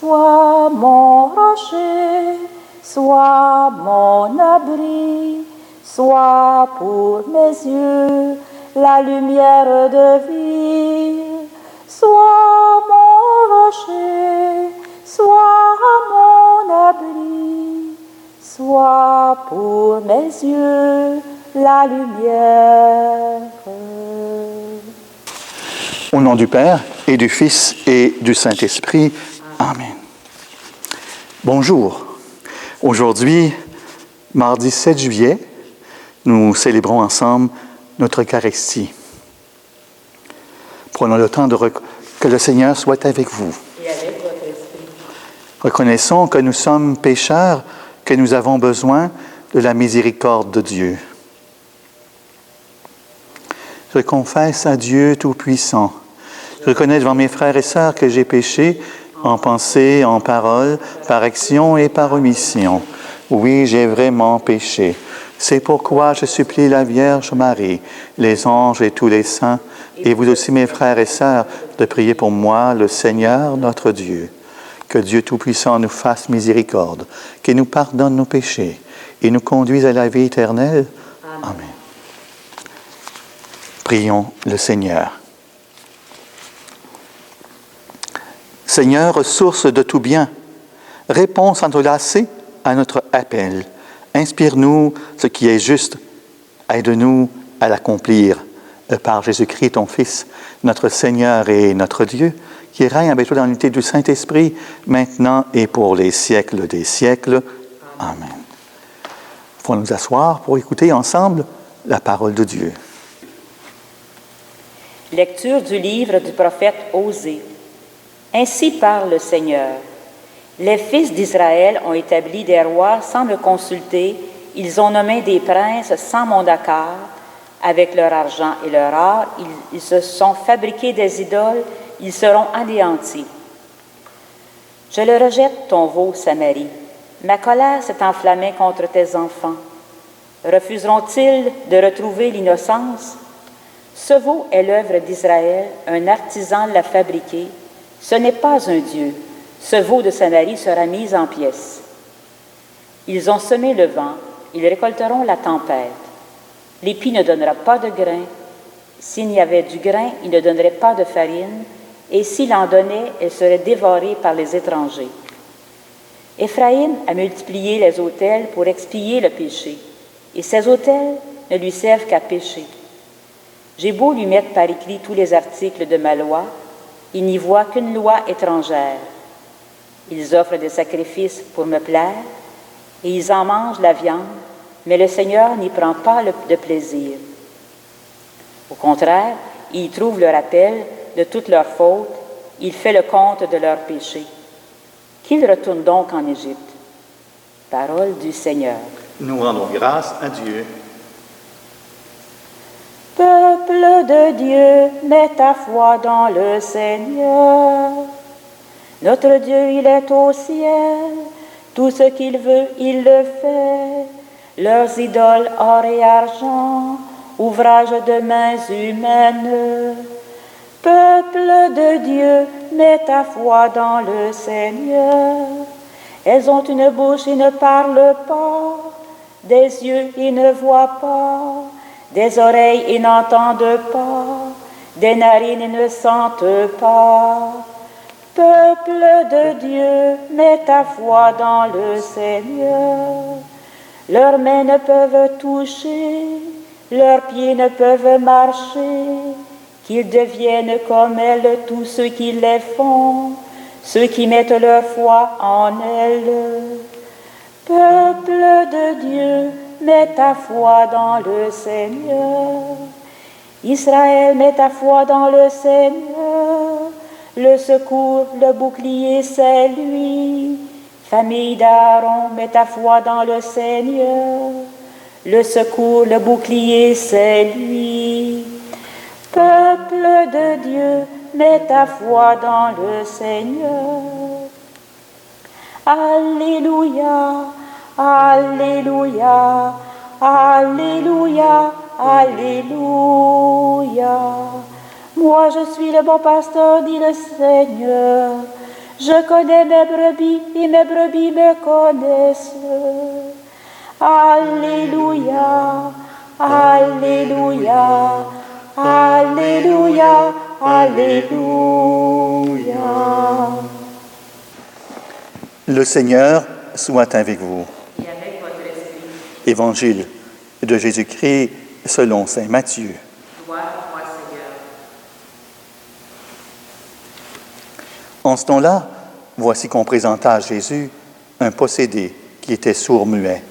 Sois mon rocher, sois mon abri, sois pour mes yeux la lumière de vie. Sois mon rocher, sois mon abri, sois pour mes yeux la lumière. Au nom du Père et du Fils et du Saint-Esprit. Amen. Bonjour. Aujourd'hui, mardi 7 juillet, nous célébrons ensemble notre Eucharistie. Prenons le temps que le Seigneur soit avec vous. Et avec votre esprit. Reconnaissons que nous sommes pécheurs, que nous avons besoin de la miséricorde de Dieu. Je confesse à Dieu Tout-Puissant. Je reconnais devant mes frères et sœurs que j'ai péché en pensée, en parole, par action et par omission. Oui, j'ai vraiment péché. C'est pourquoi je supplie la Vierge Marie, les anges et tous les saints, et vous aussi mes frères et sœurs, de prier pour moi, le Seigneur notre Dieu. Que Dieu Tout-Puissant nous fasse miséricorde, qu'il nous pardonne nos péchés et nous conduise à la vie éternelle. Amen. Prions le Seigneur. Seigneur, source de tout bien, réponds sans te lasser à notre appel. Inspire-nous ce qui est juste. Aide-nous à l'accomplir par Jésus-Christ, ton Fils, notre Seigneur et notre Dieu, qui règne avec toi dans l'unité du Saint-Esprit, maintenant et pour les siècles des siècles. Amen. Il faut nous asseoir pour écouter ensemble la parole de Dieu. Lecture du livre du prophète Osée. Ainsi parle le Seigneur. Les fils d'Israël ont établi des rois sans me consulter. Ils ont nommé des princes sans mon accord. Avec leur argent et leur or, ils se sont fabriqués des idoles. Ils seront anéantis. Je le rejette, ton veau, Samarie. Ma colère s'est enflammée contre tes enfants. Refuseront-ils de retrouver l'innocence? Ce veau est l'œuvre d'Israël, un artisan l'a fabriqué. Ce n'est pas un Dieu. Ce veau de Samarie sera mis en pièces. Ils ont semé le vent, ils récolteront la tempête. L'épi ne donnera pas de grain. S'il y avait du grain, il ne donnerait pas de farine, et s'il en donnait, elle serait dévorée par les étrangers. Éphraïm a multiplié les autels pour expier le péché, et ces autels ne lui servent qu'à pécher. J'ai beau lui mettre par écrit tous les articles de ma loi, il n'y voit qu'une loi étrangère. Ils offrent des sacrifices pour me plaire, et ils en mangent la viande, mais le Seigneur n'y prend pas de plaisir. Au contraire, il trouve le rappel de toutes leurs fautes, il fait le compte de leurs péchés. Qu'ils retournent donc en Égypte. Parole du Seigneur. Nous rendons grâce à Dieu. Peuple de Dieu, mets ta foi dans le Seigneur. Notre Dieu, il est au ciel. Tout ce qu'il veut, il le fait. Leurs idoles, or et argent, ouvrage de mains humaines. Peuple de Dieu, mets ta foi dans le Seigneur. Elles ont une bouche et ne parlent pas, des yeux et ne voient pas, des oreilles et n'entendent pas, des narines et ne sentent pas. Peuple de Dieu, mets ta foi dans le Seigneur. Leurs mains ne peuvent toucher, leurs pieds ne peuvent marcher, qu'ils deviennent comme elles tous ceux qui les font, ceux qui mettent leur foi en elles. Peuple de Dieu, mets ta foi dans le Seigneur. Israël, mets ta foi dans le Seigneur. Le secours, le bouclier, c'est lui. Famille d'Aaron, mets ta foi dans le Seigneur. Le secours, le bouclier, c'est lui. Peuple de Dieu, mets ta foi dans le Seigneur. Alléluia, alléluia, alléluia, alléluia. Moi je suis le bon pasteur, dit le Seigneur. Je connais mes brebis et mes brebis me connaissent. Alléluia, Alléluia, Alléluia, Alléluia. Le Seigneur soit avec vous. Et avec votre esprit. Évangile de Jésus-Christ selon saint Matthieu. Gloire à toi, Seigneur. En ce temps-là, voici qu'on présenta à Jésus un possédé qui était sourd-muet.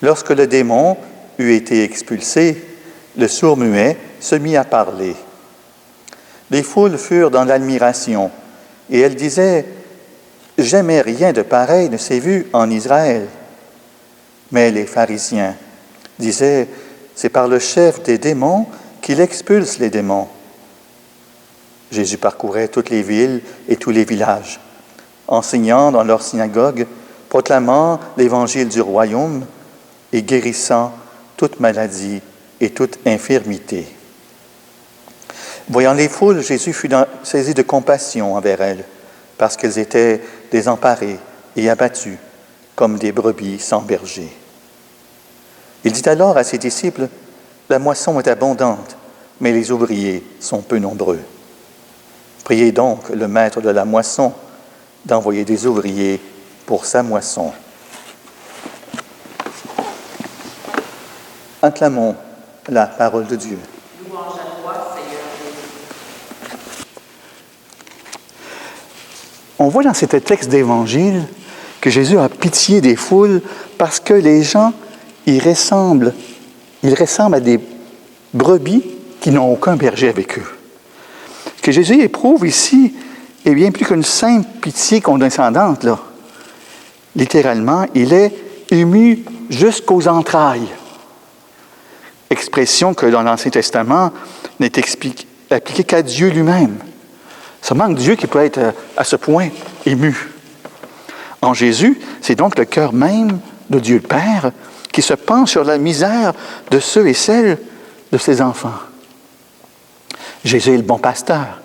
Lorsque le démon eut été expulsé, le sourd-muet se mit à parler. Les foules furent dans l'admiration, et elles disaient « Jamais rien de pareil ne s'est vu en Israël. » Mais les pharisiens disaient « C'est par le chef des démons qu'il expulse les démons. » Jésus parcourait toutes les villes et tous les villages, enseignant dans leurs synagogues, proclamant l'évangile du royaume et guérissant toute maladie et toute infirmité. Voyant les foules, Jésus fut saisi de compassion envers elles, parce qu'elles étaient désemparées et abattues, comme des brebis sans berger. Il dit alors à ses disciples, « La moisson est abondante, mais les ouvriers sont peu nombreux. Priez donc le maître de la moisson d'envoyer des ouvriers pour sa moisson. » Acclamons la parole de Dieu. Louange à toi, Seigneur Jésus. On voit dans cet texte d'Évangile que Jésus a pitié des foules parce que les gens, ils ressemblent à des brebis qui n'ont aucun berger avec eux. Ce que Jésus éprouve ici est bien plus qu'une simple pitié condescendante, là. Littéralement, il est ému jusqu'aux entrailles. Expression que dans l'Ancien Testament n'est appliquée qu'à Dieu lui-même. Seulement Dieu qui peut être à ce point ému. En Jésus, c'est donc le cœur même de Dieu le Père qui se penche sur la misère de ceux et celles de ses enfants. Jésus est le bon pasteur,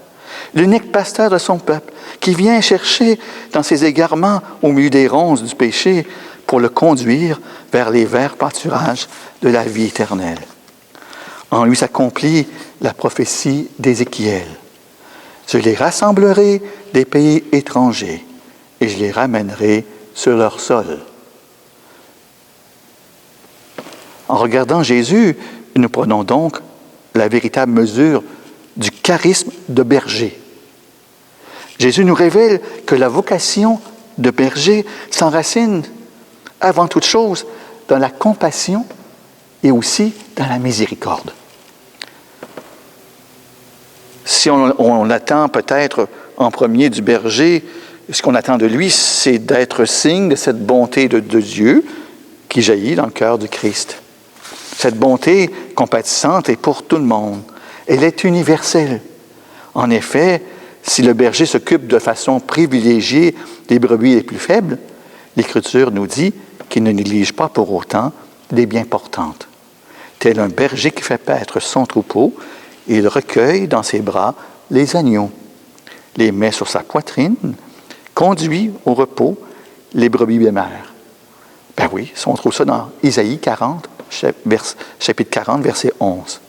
l'unique pasteur de son peuple, qui vient chercher dans ses égarements au milieu des ronces du péché pour le conduire vers les verts pâturages de la vie éternelle. En lui s'accomplit la prophétie d'Ézéchiel. Je les rassemblerai des pays étrangers et je les ramènerai sur leur sol. En regardant Jésus, nous prenons donc la véritable mesure du charisme de berger. Jésus nous révèle que la vocation de berger s'enracine avant toute chose dans la compassion et aussi dans la miséricorde. Si on attend peut-être en premier du berger, ce qu'on attend de lui, c'est d'être signe de cette bonté de Dieu qui jaillit dans le cœur du Christ. Cette bonté compatissante est pour tout le monde. Elle est universelle. En effet, si le berger s'occupe de façon privilégiée des brebis les plus faibles, l'Écriture nous dit qu'il ne néglige pas pour autant les bien portantes. Tel un berger qui fait paître son troupeau, il recueille dans ses bras les agneaux, les met sur sa poitrine, conduit au repos les brebis bémères. Ben oui, on trouve ça dans Isaïe 40, chapitre 40, verset 11.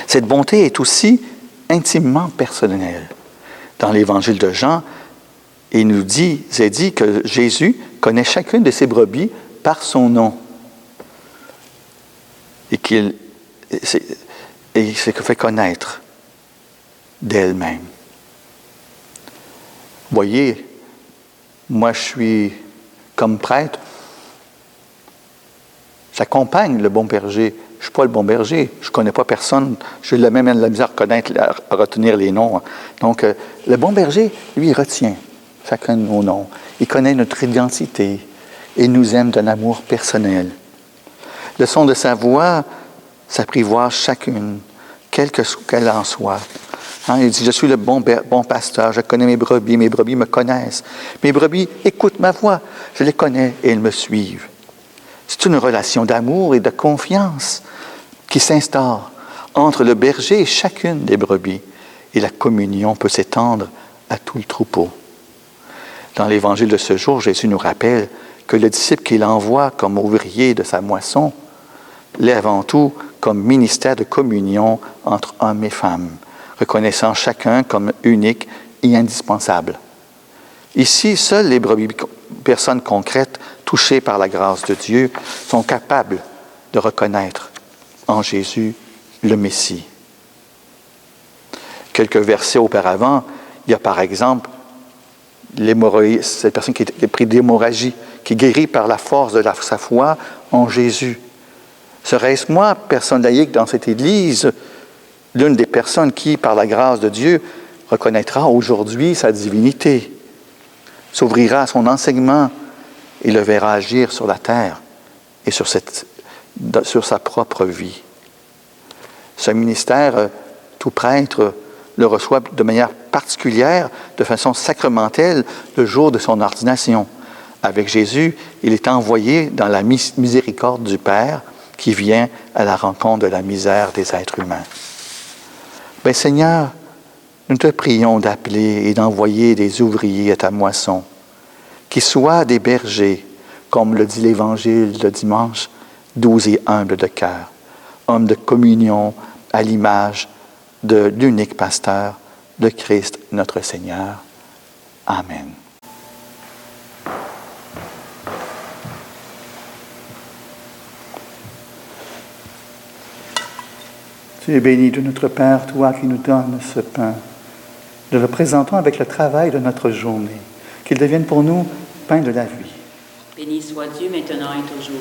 Cette bonté est aussi intimement personnelle. Dans l'Évangile de Jean, il nous dit que Jésus connaît chacune de ses brebis par son nom. Et qu'il se fait connaître d'elle-même. Voyez, moi je suis comme prêtre, j'accompagne le bon berger. Je ne suis pas le bon berger, je ne connais pas personne, j'ai même la misère à retenir les noms. Donc, le bon berger, lui, il retient chacun de nos noms. Il connaît notre identité et nous aime d'un amour personnel. Le son de sa voix s'apprivoise chacune, quelle qu'elle en soit. Il dit, je suis le bon pasteur, je connais mes brebis me connaissent. Mes brebis écoutent ma voix, je les connais et elles me suivent. C'est une relation d'amour et de confiance qui s'instaure entre le berger et chacune des brebis. Et la communion peut s'étendre à tout le troupeau. Dans l'évangile de ce jour, Jésus nous rappelle que le disciple qu'il envoie comme ouvrier de sa moisson l'est avant tout comme ministère de communion entre hommes et femmes, reconnaissant chacun comme unique et indispensable. Ici, seules les personnes concrètes touchées par la grâce de Dieu sont capables de reconnaître en Jésus le Messie. Quelques versets auparavant, il y a par exemple cette personne qui est prise d'hémorragie, qui guérit par la force de sa foi en Jésus. Serais-ce moi, personne laïque dans cette Église, l'une des personnes qui, par la grâce de Dieu, reconnaîtra aujourd'hui sa divinité, s'ouvrira à son enseignement et le verra agir sur la terre et sur sa propre vie. Ce ministère, tout prêtre le reçoit de manière particulière, de façon sacramentelle, le jour de son ordination. Avec Jésus, il est envoyé dans la miséricorde du Père qui vient à la rencontre de la misère des êtres humains. Bien, Seigneur, nous te prions d'appeler et d'envoyer des ouvriers à ta moisson, qui soient des bergers, comme le dit l'Évangile de dimanche, doux et humbles de cœur, hommes de communion à l'image de l'unique pasteur, le Christ notre Seigneur. Amen. Tu es béni de notre Père, toi qui nous donnes ce pain. Nous le présentons avec le travail de notre journée, qu'il devienne pour nous pain de la vie. Béni soit Dieu maintenant et toujours.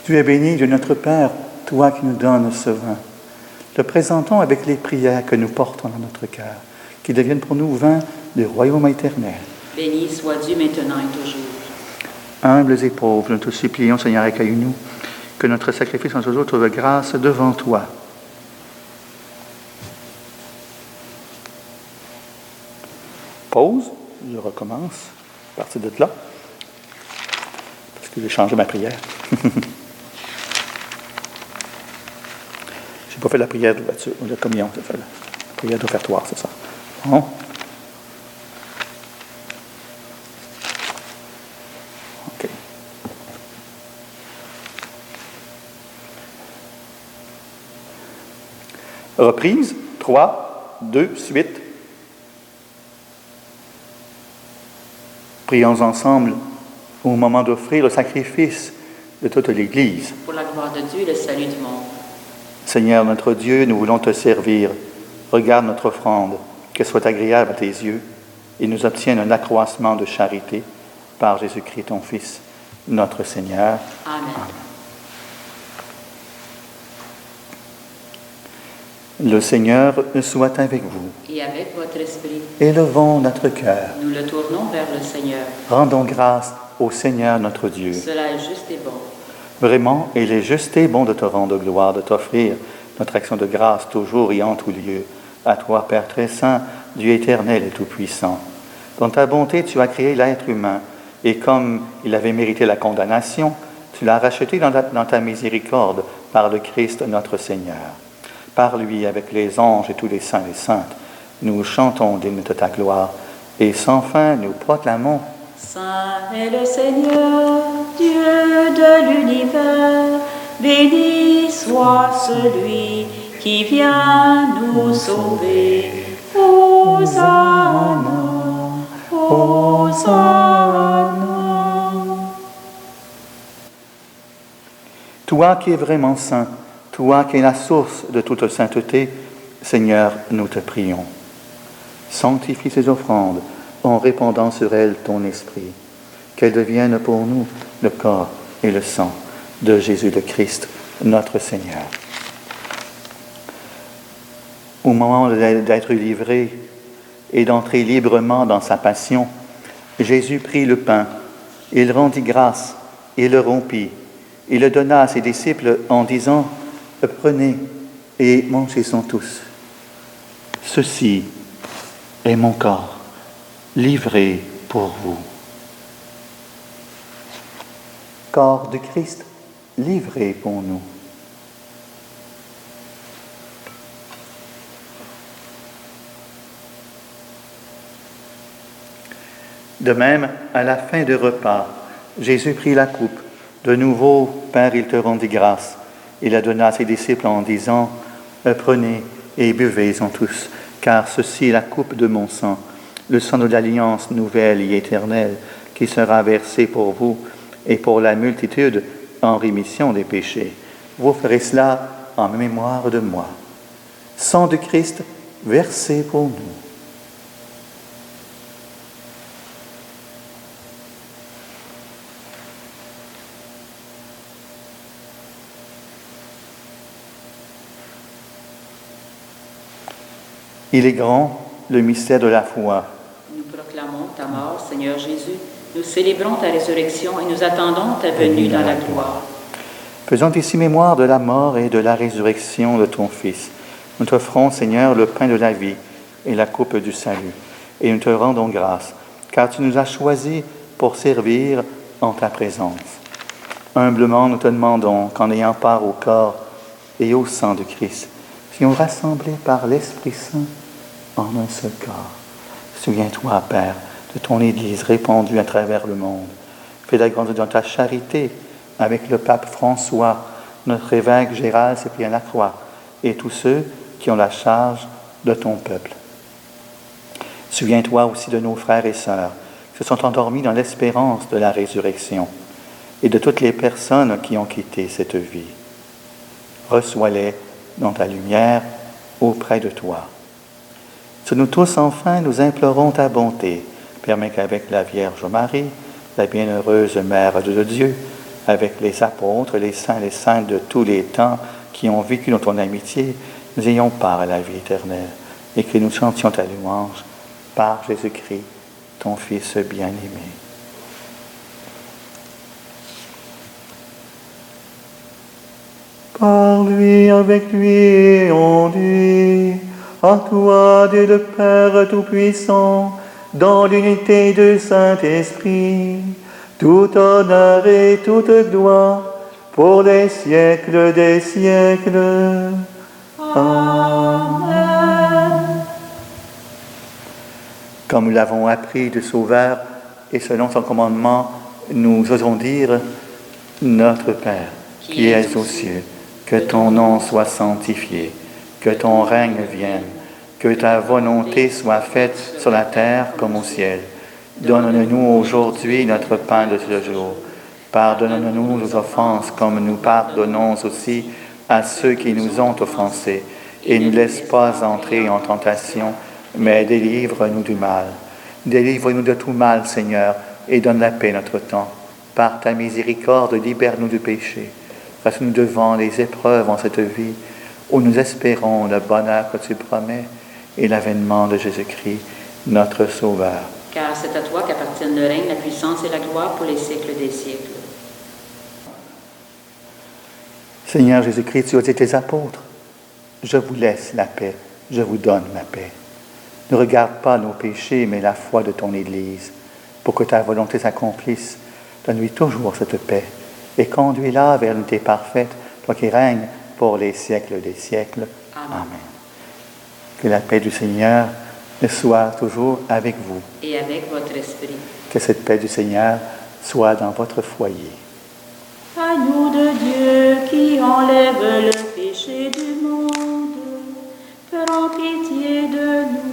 Tu es béni de notre Père, toi qui nous donnes ce vin. Le présentons avec les prières que nous portons dans notre cœur, qui deviennent pour nous vin du royaume éternel. Béni soit Dieu maintenant et toujours. Humbles et pauvres, nous te supplions, Seigneur, accueille-nous, que notre sacrifice en toujours trouve grâce devant toi. Pause, je recommence, à partir de là, parce que j'ai changé ma prière. Je n'ai pas fait la prière de communion, j'ai fait la prière d'offertoire, c'est ça. Bon. OK. Reprise, 3, 2, suite. Prions ensemble au moment d'offrir le sacrifice de toute l'Église. Pour la gloire de Dieu et le salut du monde. Seigneur notre Dieu, nous voulons te servir. Regarde notre offrande, qu'elle soit agréable à tes yeux et nous obtienne un accroissement de charité par Jésus-Christ, ton Fils, notre Seigneur. Amen. Le Seigneur soit avec vous. Et avec votre esprit, Élevons notre cœur. nous le tournons vers le Seigneur. Rendons grâce au Seigneur notre Dieu. Cela est juste et bon. Vraiment, il est juste et bon de te rendre gloire, de t'offrir notre action de grâce toujours et en tout lieu. À toi, Père très saint, Dieu éternel et tout-puissant. Dans ta bonté, tu as créé l'être humain, et comme il avait mérité la condamnation, tu l'as racheté dans ta miséricorde par le Christ notre Seigneur. Par lui, avec les anges et tous les saints et saintes, nous chantons dignes de ta gloire, et sans fin nous proclamons: Saint est le Seigneur, Dieu de l'univers, béni soit celui qui vient nous sauver. Hosanna, Hosanna. Toi qui es vraiment saint, toi qui es la source de toute sainteté, Seigneur, nous te prions. Sanctifie ces offrandes en répandant sur elles ton esprit, qu'elles deviennent pour nous le corps et le sang de Jésus le Christ, notre Seigneur. Au moment d'être livré et d'entrer librement dans sa passion, Jésus prit le pain, il rendit grâce, il le rompit, il le donna à ses disciples en disant: Prenez et mangez-en tous. Ceci est mon corps livré pour vous. Corps de Christ, livré pour nous. De même, à la fin du repas, Jésus prit la coupe. De nouveau, Père, il te rendit grâce. Il la donna à ses disciples en disant, « Prenez et buvez-en tous, car ceci est la coupe de mon sang, le sang de l'alliance nouvelle et éternelle, qui sera versé pour vous et pour la multitude en rémission des péchés. Vous ferez cela en mémoire de moi. » Sang de Christ versé pour nous. Il est grand, le mystère de la foi. Nous proclamons ta mort, Seigneur Jésus. Nous célébrons ta résurrection et nous attendons ta venue dans la gloire. Faisons ici mémoire de la mort et de la résurrection de ton Fils. Nous t'offrons, Seigneur, le pain de la vie et la coupe du salut. Et nous te rendons grâce, car tu nous as choisis pour servir en ta présence. Humblement, nous te demandons qu'en ayant part au corps et au sang de Christ, soyons rassemblés par l'Esprit Saint en un seul corps. Souviens-toi, Père, de ton Église répandue à travers le monde. Fais la grandeur de ta charité avec le pape François, notre évêque Gérald Cyprien Lacroix et tous ceux qui ont la charge de ton peuple. Souviens-toi aussi de nos frères et sœurs qui se sont endormis dans l'espérance de la résurrection et de toutes les personnes qui ont quitté cette vie. Reçois-les dans ta lumière auprès de toi. Sur nous tous, enfin, nous implorons ta bonté. Permets qu'avec la Vierge Marie, la bienheureuse Mère de Dieu, avec les apôtres, les saints et les saintes de tous les temps qui ont vécu dans ton amitié, nous ayons part à la vie éternelle et que nous chantions ta louange par Jésus-Christ, ton Fils bien-aimé. Par lui, avec lui et en lui, à toi, Dieu le Père Tout-Puissant, dans l'unité du Saint-Esprit, tout honneur et toute gloire, pour les siècles des siècles. Amen. Comme nous l'avons appris du Sauveur, et selon son commandement, nous osons dire, Notre Père, qui es aux cieux, que ton nom soit sanctifié, que ton règne vienne, que ta volonté soit faite sur la terre comme au ciel. Donne-nous aujourd'hui notre pain de ce jour. Pardonne-nous nos offenses comme nous pardonnons aussi à ceux qui nous ont offensés. Et ne laisse pas entrer en tentation, mais délivre-nous du mal. Délivre-nous de tout mal, Seigneur, et donne la paix notre temps. Par ta miséricorde, libère-nous du péché. Fasse-nous devant les épreuves en cette vie, où nous espérons le bonheur que tu promets et l'avènement de Jésus-Christ, notre Sauveur. Car c'est à toi qu'appartiennent le règne, la puissance et la gloire pour les siècles des siècles. Seigneur Jésus-Christ, tu as dit tes apôtres, je vous laisse la paix, je vous donne ma paix. Ne regarde pas nos péchés, mais la foi de ton Église, pour que ta volonté s'accomplisse. Donne-lui toujours cette paix et conduis-la vers l'unité parfaite, toi qui règnes pour les siècles des siècles. Amen. Que la paix du Seigneur soit toujours avec vous. Et avec votre esprit. Que cette paix du Seigneur soit dans votre foyer. Agneau de Dieu qui enlève le péché du monde, prends pitié de nous.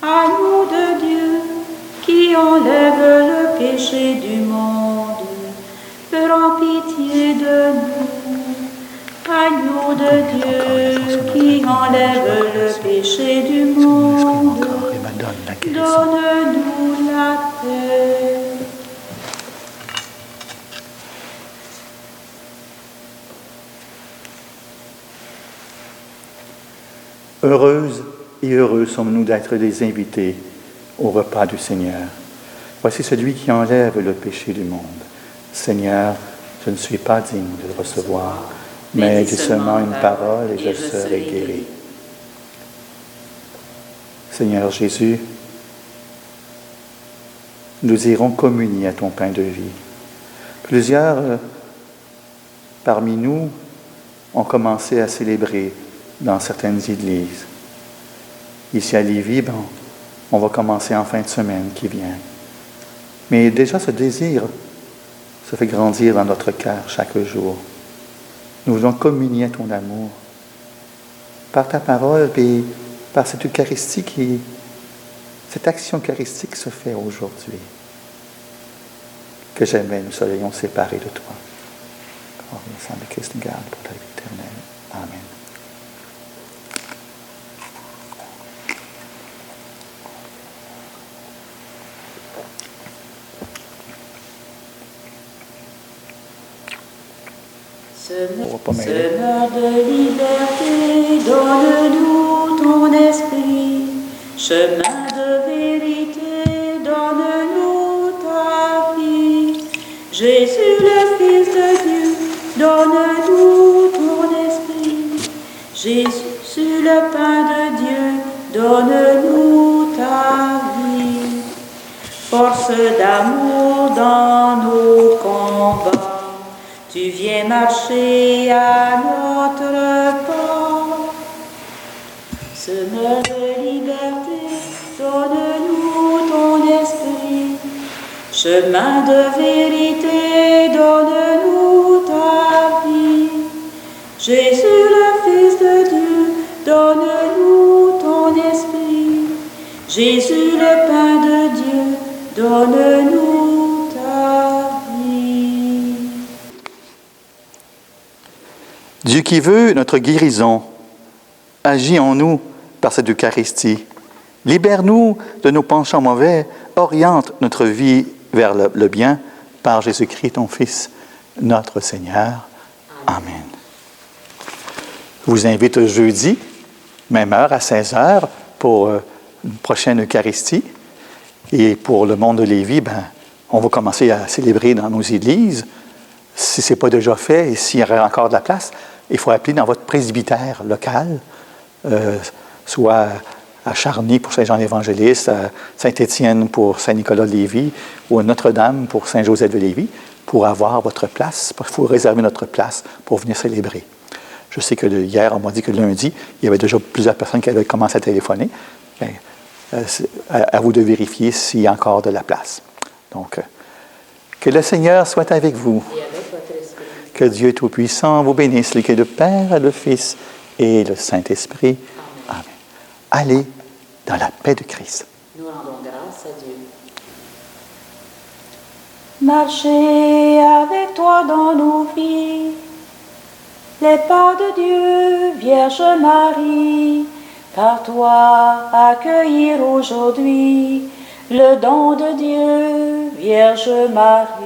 Agneau de Dieu qui enlève le péché du monde, prends pitié de nous. Agneau de Dieu qui enlève le péché du monde, donne-nous la paix. Heureuses et heureux sommes-nous d'être les invités au repas du Seigneur. Voici celui qui enlève le péché du monde. Seigneur, je ne suis pas digne de le recevoir, mais dis seulement une parole et je serai guéri. Seigneur Jésus, nous irons communier à ton pain de vie. Plusieurs parmi nous ont commencé à célébrer dans certaines églises. Ici à Lévis, on va commencer en fin de semaine qui vient. Mais déjà ce désir se fait grandir dans notre cœur chaque jour. Nous voulons communier à ton amour par ta parole et par cette Eucharistie cette action eucharistique se fait aujourd'hui. Que jamais nous soyons séparés de toi. Gloire au sang de Christ, garde pour ta vie éternelle. Amen. Semeur de liberté, donne-nous ton esprit. Chemin de vérité, donne-nous ta vie. Jésus, le Fils de Dieu, donne-nous ton esprit. Jésus, le pain de Dieu, donne-nous ta vie. Force d'amour dans nos combats, tu viens marcher à notre pas. Semeur de liberté, donne-nous ton esprit. Chemin de vérité, donne-nous ta vie. Jésus, le Fils de Dieu, donne-nous ton esprit. Jésus, le pain de Dieu, donne-nous ta vie. Dieu qui veut notre guérison, agis en nous par cette Eucharistie. Libère-nous de nos penchants mauvais, oriente notre vie vers le bien par Jésus-Christ, ton Fils, notre Seigneur. Amen. Je vous invite jeudi, même heure, à 16h, pour une prochaine Eucharistie. Et pour le monde de Lévis, on va commencer à célébrer dans nos églises. Si ce n'est pas déjà fait et s'il y aurait encore de la place, il faut appeler dans votre presbytère local, soit à Charny pour Saint-Jean-l'Évangéliste, à Saint-Étienne pour Saint-Nicolas-de-Lévis ou à Notre-Dame pour Saint-Joseph-de-Lévis, pour avoir votre place. Il faut réserver notre place pour venir célébrer. Je sais que hier, on m'a dit que lundi, il y avait déjà plusieurs personnes qui avaient commencé à téléphoner. À vous de vérifier s'il y a encore de la place. Donc, que le Seigneur soit avec vous. Et avec votre esprit. Que Dieu Tout-Puissant vous bénisse, le Père, le Fils et le Saint-Esprit. Amen. Allez dans la paix de Christ. Nous rendons grâce à Dieu. Marcher avec toi dans nos vies, les pas de Dieu, Vierge Marie, par toi accueillir aujourd'hui le don de Dieu, Vierge Marie.